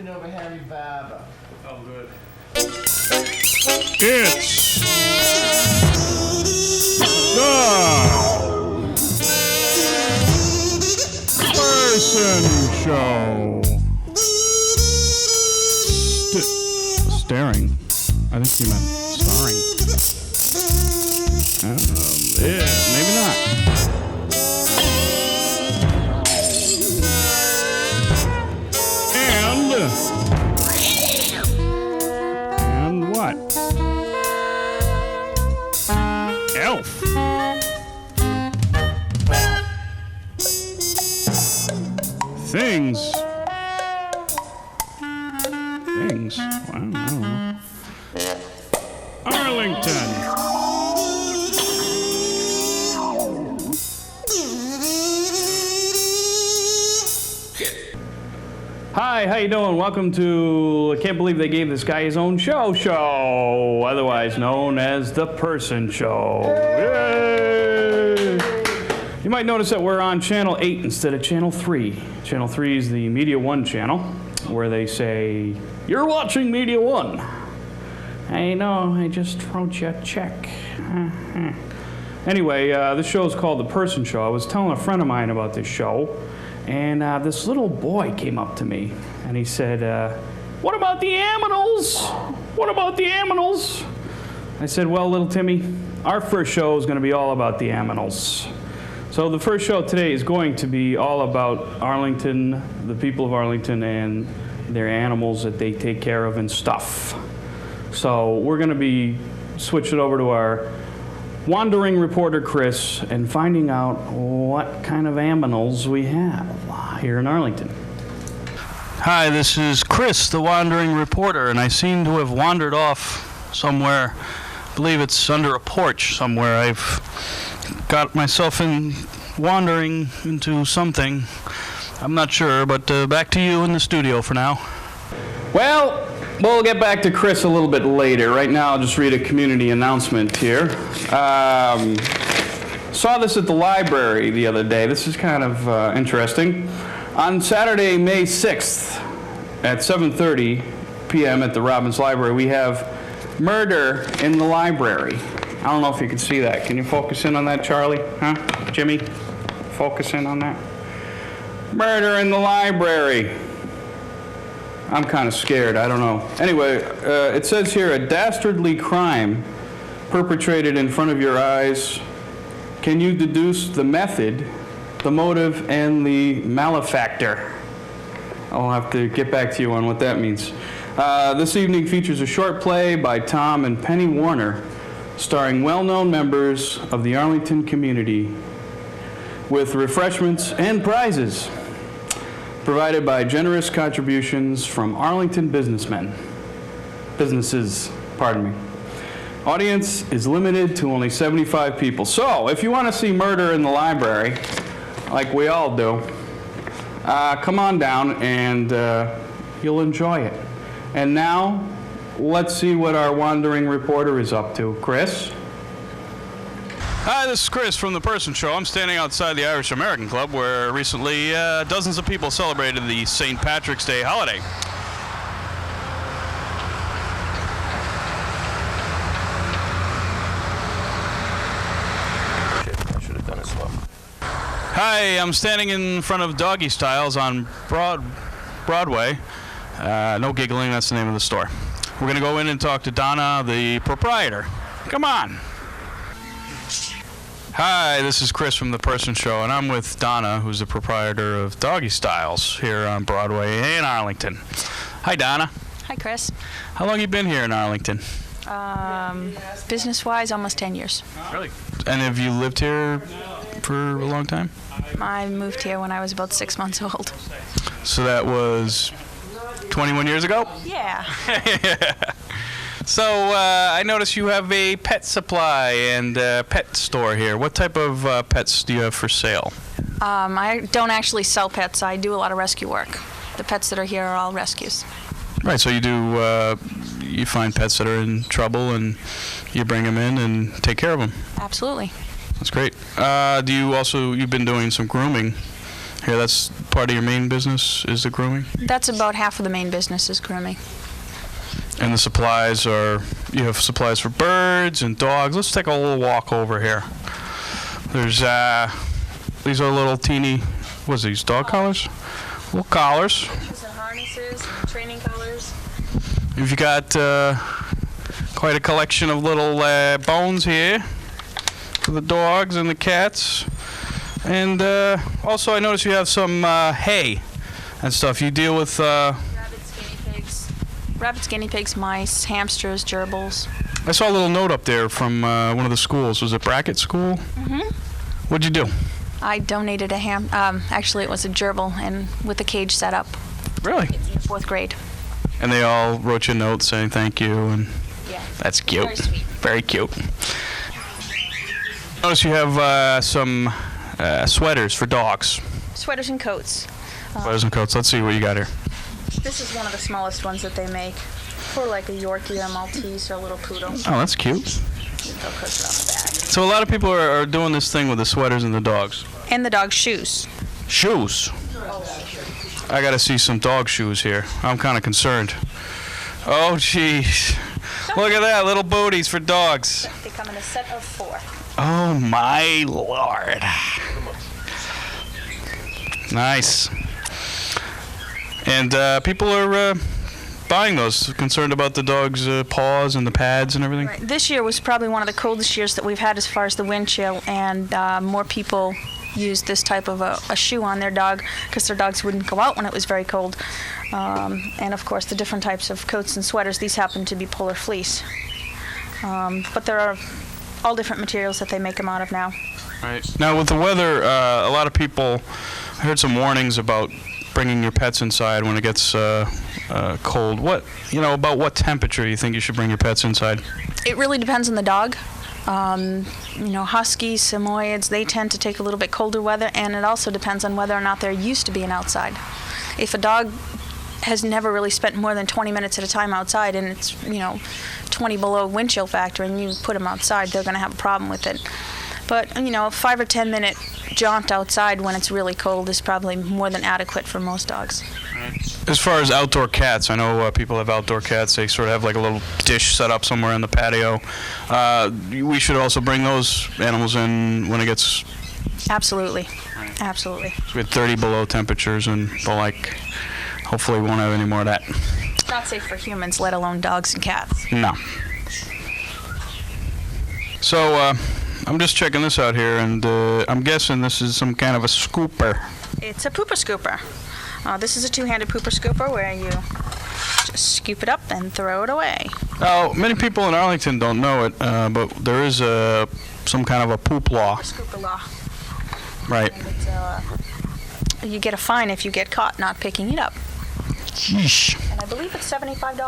talking over Harry Barber. Oh, good. It's the Person Show. Staring. I think you meant starring. Yeah, maybe not. And what? Elf. Things. Wow, I don't know. Arlington. Hi, how you doing? Welcome to, I can't believe they gave this guy his own show, otherwise known as The Person Show. Yay! You might notice that we're on Channel 8 instead of Channel 3. Channel 3 is the Media One channel, where they say, "You're watching Media One." I know, I just wrote you a check. Anyway, this show is called The Person Show. I was telling a friend of mine about this show, and this little boy came up to me, and he said, "What about the aminals? What about the aminals?" I said, "Well, little Timmy, our first show is going to be all about the aminals." So the first show today is going to be all about Arlington, the people of Arlington, and their animals that they take care of and stuff. So we're going to be switching over to our wandering reporter, Chris, and finding out what kind of aminals we have here in Arlington. Hi, this is Chris, the wandering reporter, and I seem to have wandered off somewhere. I believe it's under a porch somewhere. I've got myself wandering into something. I'm not sure, but back to you in the studio for now. Well, we'll get back to Chris a little bit later. Right now, I'll just read a community announcement here. Saw this at the library the other day. This is kind of interesting. On Saturday, May 6th at 7:30 p.m. at the Robbins Library, we have Murder in the Library. I don't know if you can see that. Can you focus in on that, Charlie? Huh? Jimmy? Focus in on that. Murder in the Library. I'm kind of scared. I don't know. Anyway, it says here, a dastardly crime perpetrated in front of your eyes. Can you deduce the method, the motive, and the malefactor? I'll have to get back to you on what that means. This evening features a short play by Tom and Penny Warner, starring well-known members of the Arlington community, with refreshments and prizes provided by generous contributions from Arlington businesses, pardon me. Audience is limited to only 75 people. So, if you want to see Murder in the Library, like we all do, come on down and you'll enjoy it. And now, let's see what our wandering reporter is up to. Chris? Hi, this is Chris from The Person Show. I'm standing outside the Irish American Club, where recently dozens of people celebrated the St. Patrick's Day holiday. I should have done it slow. Hi, I'm standing in front of Doggy Styles on Broadway. No giggling, that's the name of the store. We're going to go in and talk to Donna, the proprietor. Come on. Hi, this is Chris from The Person Show, and I'm with Donna, who's the proprietor of Doggy Styles here on Broadway in Arlington. Hi, Donna. Hi, Chris. How long have you been here in Arlington? Business-wise, almost 10 years. Really? And have you lived here for a long time? I moved here when I was about 6 months old. So that was 21 years ago? Yeah. So I notice you have a pet supply and pet store here. What type of pets do you have for sale? I don't actually sell pets. I do a lot of rescue work. The pets that are here are all rescues. Right, so you do, you find pets that are in trouble and you bring them in and take care of them. Absolutely. That's great. You've been doing some grooming here. That's part of your main business, is the grooming? That's about half of the main business is grooming. And the supplies are, you have supplies for birds and dogs. Let's take a little walk over here. There's, these are little teeny, what's these, dog collars? Little collars. These are harnesses and training collars. You've got quite a collection of little bones here for the dogs and the cats. And also I notice you have some hay and stuff. You deal with... Rabbits, guinea pigs, mice, hamsters, gerbils. I saw a little note up there from one of the schools. Was it Brackett School? Mm-hmm. What'd you do? I donated a actually it was a gerbil and with the cage set up. Really? It's in 4th grade. And they all wrote you a note saying thank you, and Yeah. that's cute. Very sweet. Very cute. Notice you have some sweaters for dogs. Sweaters and coats. Sweaters and coats. Let's see what you got here. This is one of the smallest ones that they make for like a Yorkie or a Maltese or a little poodle. Oh, that's cute. Velcro's around the back. So a lot of people are doing this thing with the sweaters and the dogs. And the dog's shoes. Shoes. I got to see some dog shoes here. I'm kind of concerned. Oh, jeez. Look at that, little booties for dogs. They come in a set of 4. Oh, my Lord. Nice. And people are buying those, concerned about the dog's paws and the pads and everything. Right. This year was probably one of the coldest years that we've had as far as the wind chill, and more people used this type of a shoe on their dog because their dogs wouldn't go out when it was very cold. And of course, the different types of coats and sweaters, these happen to be polar fleece. But there are all different materials that they make them out of now. Right. Now, with the weather, a lot of people, I heard some warnings about bringing your pets inside when it gets cold. About what temperature you think you should bring your pets inside? It really depends on the dog. Huskies, Samoyeds, they tend to take a little bit colder weather, and it also depends on whether or not they're used to being outside. If a dog has never really spent more than 20 minutes at a time outside and it's, 20 below wind chill factor and you put them outside, they're going to have a problem with it. But, a 5 or 10 minute jaunt outside when it's really cold is probably more than adequate for most dogs. As far as outdoor cats, I know people have outdoor cats. They sort of have like a little dish set up somewhere in the patio. We should also bring those animals in when it gets... Absolutely. Absolutely. So we had 30 below temperatures and the like. Hopefully we won't have any more of that. It's not safe for humans, let alone dogs and cats. No. So, I'm just checking this out here, and I'm guessing this is some kind of a scooper. It's a pooper scooper. This is a two-handed pooper scooper where you just scoop it up and throw it away. Now, many people in Arlington don't know it, but there is some kind of a poop law. Scooper law. Right. And you get a fine if you get caught not picking it up. Yeesh. And I believe it's $75.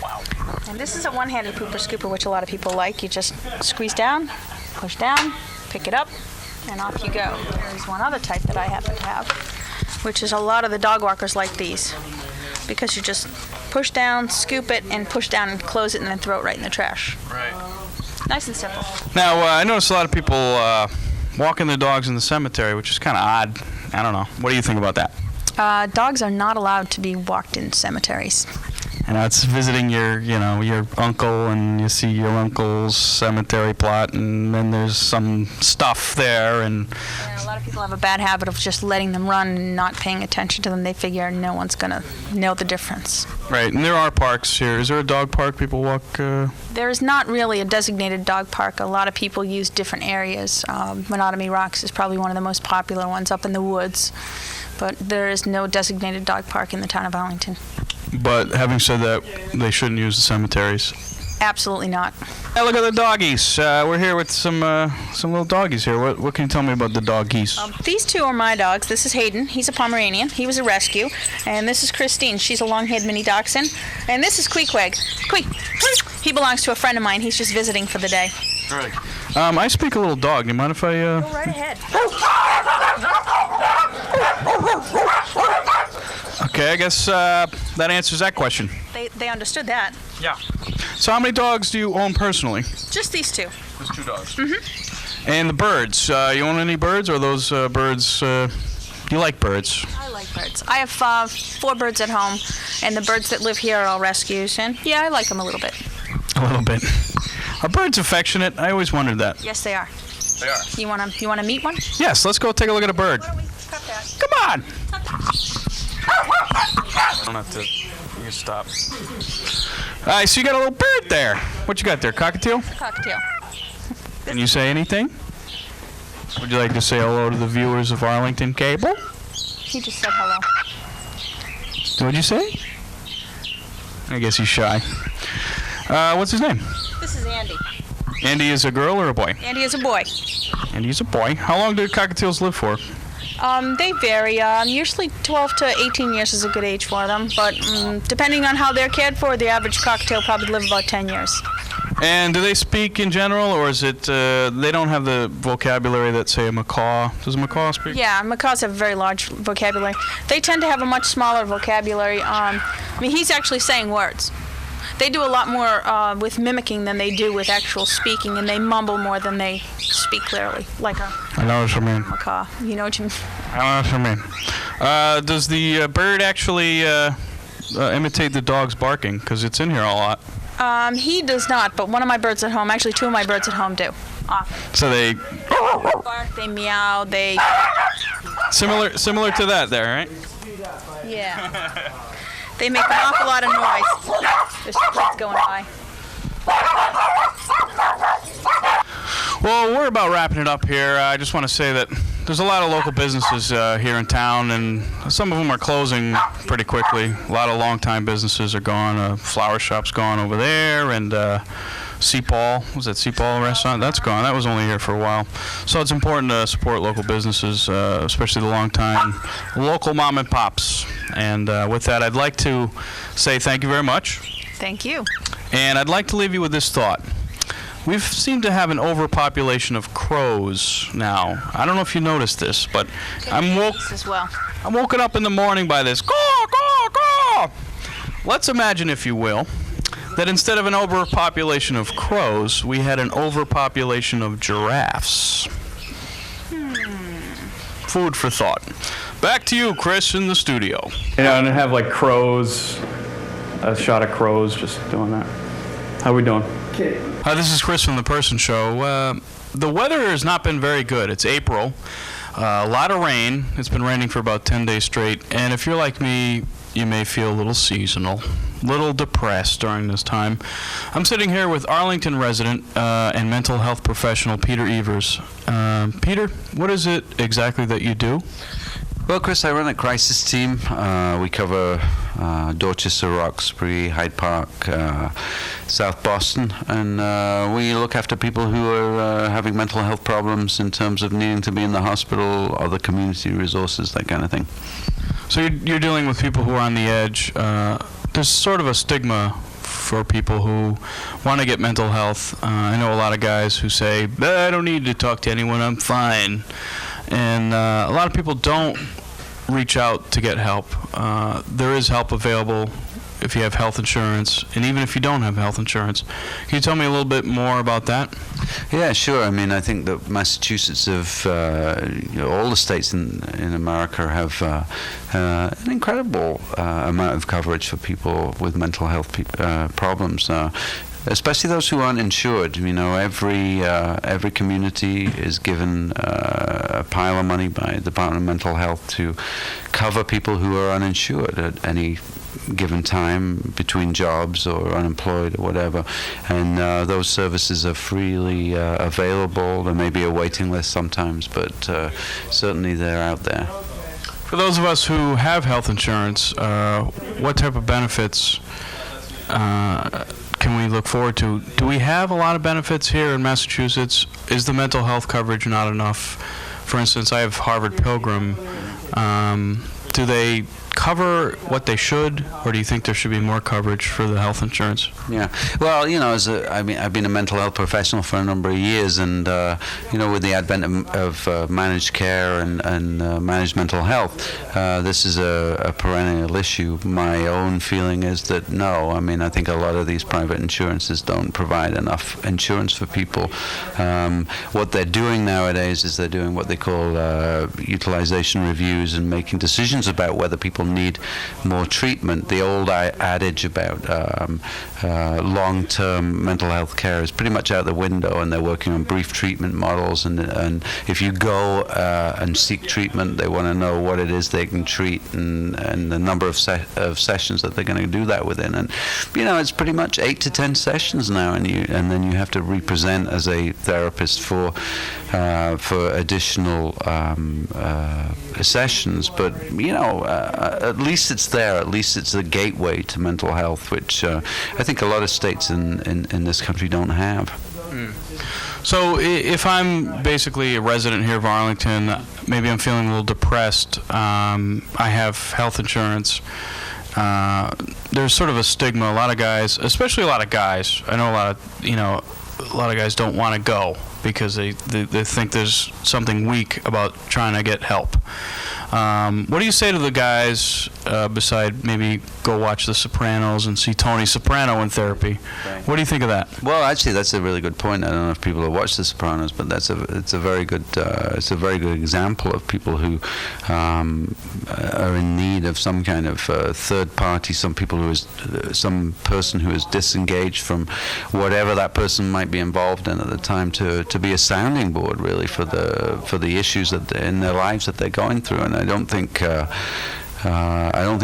Wow. And this is a one-handed pooper scooper, which a lot of people like. You just squeeze down, push down, pick it up, and off you go. There's one other type that I happen to have, which is a lot of the dog walkers like these, because you just push down, scoop it, and push down and close it, and then throw it right in the trash. Right. Nice and simple. Now, I notice a lot of people walking their dogs in the cemetery, which is kind of odd. I don't know. What do you think about that? Dogs are not allowed to be walked in cemeteries. And it's visiting your uncle, and you see your uncle's cemetery plot, and then there's some stuff there, and A lot of people have a bad habit of just letting them run and not paying attention to them. They figure no one's going to know the difference. right. And there are parks here. Is there a dog park people walk? There is not really a designated dog park. A lot of people use different areas. Monotony Rocks is probably one of the most popular ones up in the woods, but there is no designated dog park in the town of Arlington. But having said that, they shouldn't use the cemeteries. Absolutely not. Hey, look at the doggies. We're here with some little doggies here. What can you tell me about the doggies? These two are my dogs. This is Hayden. He's a Pomeranian. He was a rescue. And this is Christine. She's a long-haired mini dachshund. And this is Queequeg. He belongs to a friend of mine. He's just visiting for the day. All right. I speak a little dog. Do you mind if I... Go right ahead. Okay, I guess that answers that question. They understood that. Yeah. So how many dogs do you own personally? Just these two. Just 2 dogs. Mm-hmm. And the birds. You own any birds, or are those birds You like birds. I like birds. I have 4 birds at home, and the birds that live here are all rescues, and yeah, I like them a little bit. A little bit. Are birds affectionate? I always wondered that. Yes, they are. They are. You wanna meet one? Yes, let's go take a look at a bird. Why don't we cut that? Come on! I don't have to. You can stop. All right, so you got a little bird there. What you got there, cockatiel? Cocktail. Can you say anything? Would you like to say hello to the viewers of Arlington Cable? He just said hello. What'd you say? I guess he's shy. What's his name? This is Andy. Andy is a girl or a boy? Andy is a boy. Andy is a boy. How long do cockatiels live for? They vary. Usually 12 to 18 years is a good age for them, but depending on how they're cared for, the average cocktail probably live about 10 years. And do they speak in general, or is it they don't have the vocabulary that, say, a macaw? Does a macaw speak? Yeah, macaws have a very large vocabulary. They tend to have a much smaller vocabulary. I mean, he's actually saying words. They do a lot more with mimicking than they do with actual speaking, and they mumble more than they speak clearly, like a I know what you mean. macaw. You know what you mean? I know what you mean. Does the bird actually imitate the dog's barking? Because it's in here a lot. He does not, but one of my birds at home, actually 2 of my birds at home do. So they Bark, they meow, they... similar to that there, right? Yeah. They make an awful lot of noise. There's kids going by. Well, we're about wrapping it up here. I just want to say that there's a lot of local businesses here in town, and some of them are closing pretty quickly. A lot of long-time businesses are gone. Flower shop's gone over there, and Seapall, was that Seapall restaurant? That's gone. That was only here for a while. So it's important to support local businesses, especially the long-time local mom and pops. And with that, I'd like to say thank you very much. Thank you. And I'd like to leave you with this thought. We've seemed to have an overpopulation of crows now. I don't know if you noticed this, but I'm woken up in the morning by this caw, caw, caw. Let's imagine, if you will, that instead of an overpopulation of crows, we had an overpopulation of giraffes. Food for thought. Back to you, Chris, in the studio. You know, and have like crows, a shot of crows, just doing that. How we doing? Hi, this is Chris from The Person Show. The weather has not been very good. It's April. A lot of rain. It's been raining for about 10 days straight. And if you're like me, you may feel a little seasonal, a little depressed during this time. I'm sitting here with Arlington resident and mental health professional Peter Evers. Peter, what is it exactly that you do? Well, Chris, I run a crisis team. We cover Dorchester, Roxbury, Hyde Park, South Boston, and we look after people who are having mental health problems in terms of needing to be in the hospital, other community resources, that kind of thing. So you're dealing with people who are on the edge. There's sort of a stigma for people who want to get mental health. I know a lot of guys who say, I don't need to talk to anyone, I'm fine. And a lot of people don't reach out to get help. There is help available if you have health insurance, and even if you don't have health insurance. Can you tell me a little bit more about that? Yeah, sure. I mean, I think that Massachusetts all the states in America have an incredible amount of coverage for people with mental health problems. Especially those who aren't insured. You know, every community is given a pile of money by the Department of Mental Health to cover people who are uninsured at any given time between jobs or unemployed or whatever. And those services are freely available. There may be a waiting list sometimes, but certainly they're out there. For those of us who have health insurance, what type of benefits can we look forward to? Do we have a lot of benefits here in Massachusetts? Is the mental health coverage not enough? For instance, I have Harvard Pilgrim. Do they cover what they should, or do you think there should be more coverage for the health insurance? Yeah. Well, I've been a mental health professional for a number of years, and with the advent of managed care and managed mental health, this is a perennial issue. My own feeling is that no. I think a lot of these private insurances don't provide enough insurance for people. What they're doing nowadays is they're doing what they call utilization reviews and making decisions about whether people need more treatment. The old adage about long-term mental health care is pretty much out the window, and they're working on brief treatment models. And if you go and seek treatment, they want to know what it is they can treat and the number of sessions that they're going to do that within. And it's pretty much 8 to 10 sessions now, and then you have to represent as a therapist for additional sessions. But at least it's there. At least it's a gateway to mental health, which I think a lot of states in this country don't have. So if I'm basically a resident here of Arlington, maybe I'm feeling a little depressed, I have health insurance, there's sort of a stigma. A lot of guys, especially a lot of guys, I know a lot of guys don't want to go because they think there's something weak about trying to get help. What do you say to the guys, beside maybe go watch The Sopranos and see Tony Soprano in therapy? Right. What do you think of that? Well, actually, that's a really good point. I don't know if people have watched The Sopranos, but it's a very good example of people who are in need of some kind of third party, some person who is disengaged from whatever that person might be involved in at the time, to be a sounding board really for the issues that in their lives that they're going through. And I don't think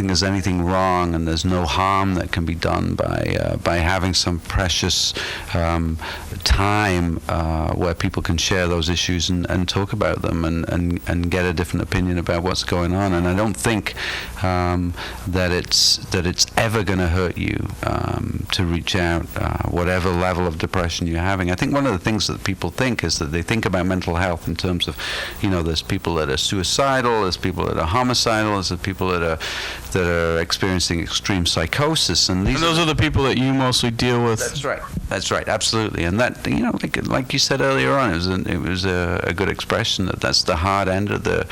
there's anything wrong, and there's no harm that can be done by having some precious time where people can share those issues and talk about them and get a different opinion about what's going on. And I don't think that it's ever going to hurt you to reach out, whatever level of depression you're having. I think one of the things that people think is that they think about mental health in terms of, there's people that are suicidal, there's people that are homicidal, there's people that are experiencing extreme psychosis, and those are the people that you mostly deal with. That's right, absolutely. And that, like you said earlier on, it was a good expression that's the hard end of the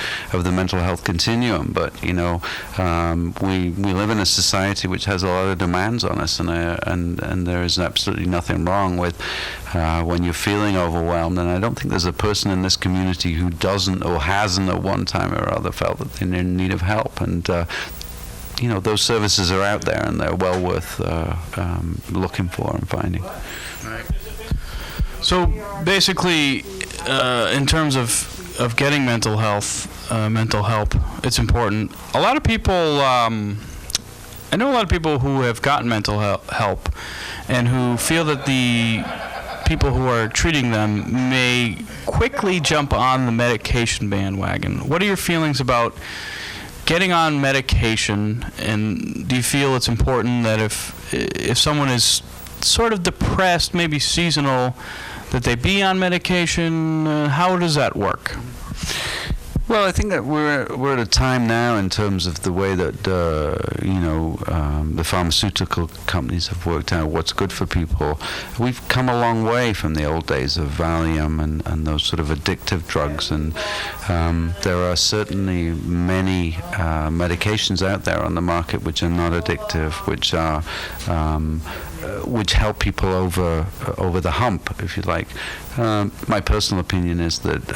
mental health continuum. But we live in a society which has a lot of demands on us, and there is absolutely nothing wrong with when you're feeling overwhelmed. And I don't think there's a person in this community who doesn't or hasn't at one time or other felt that they're in need of help. And those services are out there, and they're well worth looking for and finding. Right. So basically, in terms of getting mental help, it's important. A lot of people, I know a lot of people who have gotten mental help and who feel that the people who are treating them may quickly jump on the medication bandwagon. What are your feelings about getting on medication, and do you feel it's important that if someone is sort of depressed, maybe seasonal, that they be on medication? How does that work? Well, I think that we're at a time now in terms of the way that the pharmaceutical companies have worked out what's good for people. We've come a long way from the old days of Valium and those sort of addictive drugs, and there are certainly many medications out there on the market which are not addictive, which help people over the hump, if you like. My personal opinion is that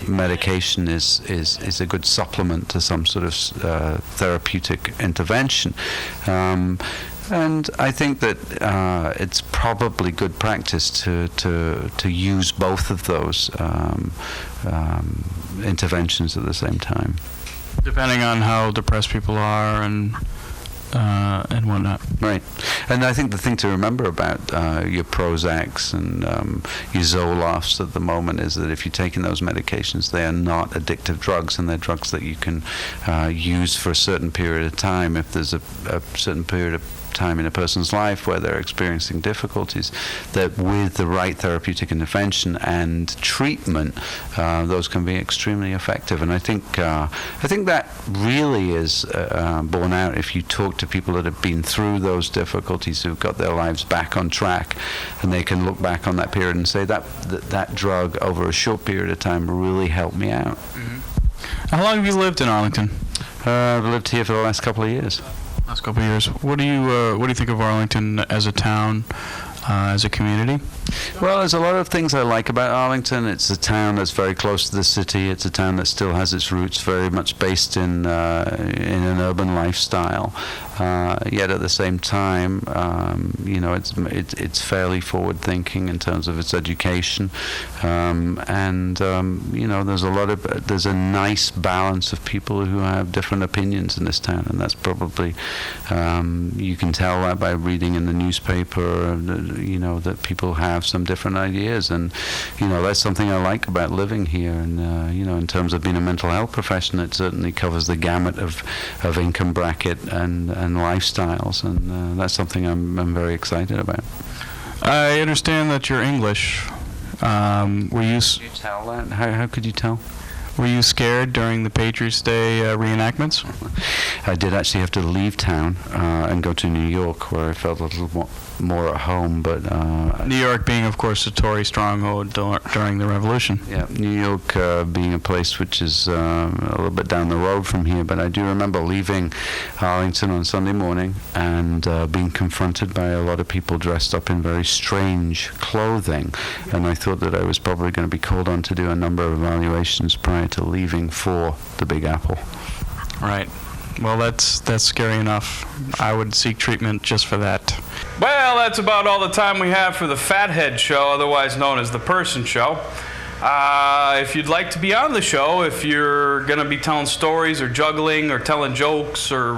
medication is a good supplement to some sort of therapeutic intervention. And I think that it's probably good practice to use both of those interventions at the same time. Depending on how depressed people are and whatnot. Right. And I think the thing to remember about your Prozacs and your Zolofts at the moment is that if you're taking those medications, they are not addictive drugs, and they're drugs that you can use for a certain period of time. If there's a certain period of time in a person's life where they're experiencing difficulties, that with the right therapeutic intervention and treatment, those can be extremely effective. And I think that really is borne out if you talk to people that have been through those difficulties, who've got their lives back on track, and they can look back on that period and say that drug over a short period of time really helped me out. How long have you lived in Arlington? I've lived here for the last couple of years. Last couple of years. What do you think of Arlington as a town, as a community? Well, there's a lot of things I like about Arlington. It's a town that's very close to the city. It's a town that still has its roots very much based in an urban lifestyle. Yet at the same time, it's fairly forward-thinking in terms of its education, there's a nice balance of people who have different opinions in this town, and that's probably you can tell that by reading in the newspaper, that people have some different ideas, and that's something I like about living here. And in terms of being a mental health professional, it certainly covers the gamut of income bracket and lifestyles, and that's something I'm very excited about. I understand that you're English. Were you? Could you tell that? How could you tell? Were you scared during the Patriots Day reenactments? I did actually have to leave town and go to New York, where I felt a little more at home. But New York being, of course, a Tory stronghold during the Revolution. Yeah, New York being a place which is a little bit down the road from here. But I do remember leaving Arlington on Sunday morning and being confronted by a lot of people dressed up in very strange clothing. And I thought that I was probably going to be called on to do a number of evaluations prior to leaving for the Big Apple. Right. Well, that's scary enough. I would seek treatment just for that. Well, that's about all the time we have for the Fathead Show, otherwise known as the Person Show. If you'd like to be on the show, if you're going to be telling stories or juggling or telling jokes or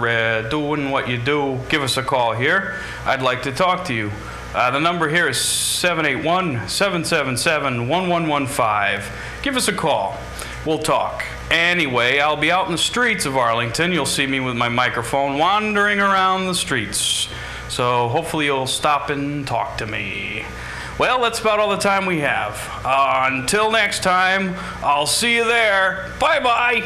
doing what you do, give us a call here. I'd like to talk to you. The number here is 781-777-1115. Give us a call. We'll talk. Anyway, I'll be out in the streets of Arlington. You'll see me with my microphone wandering around the streets. So hopefully you'll stop and talk to me. Well, that's about all the time we have. Until next time, I'll see you there. Bye-bye.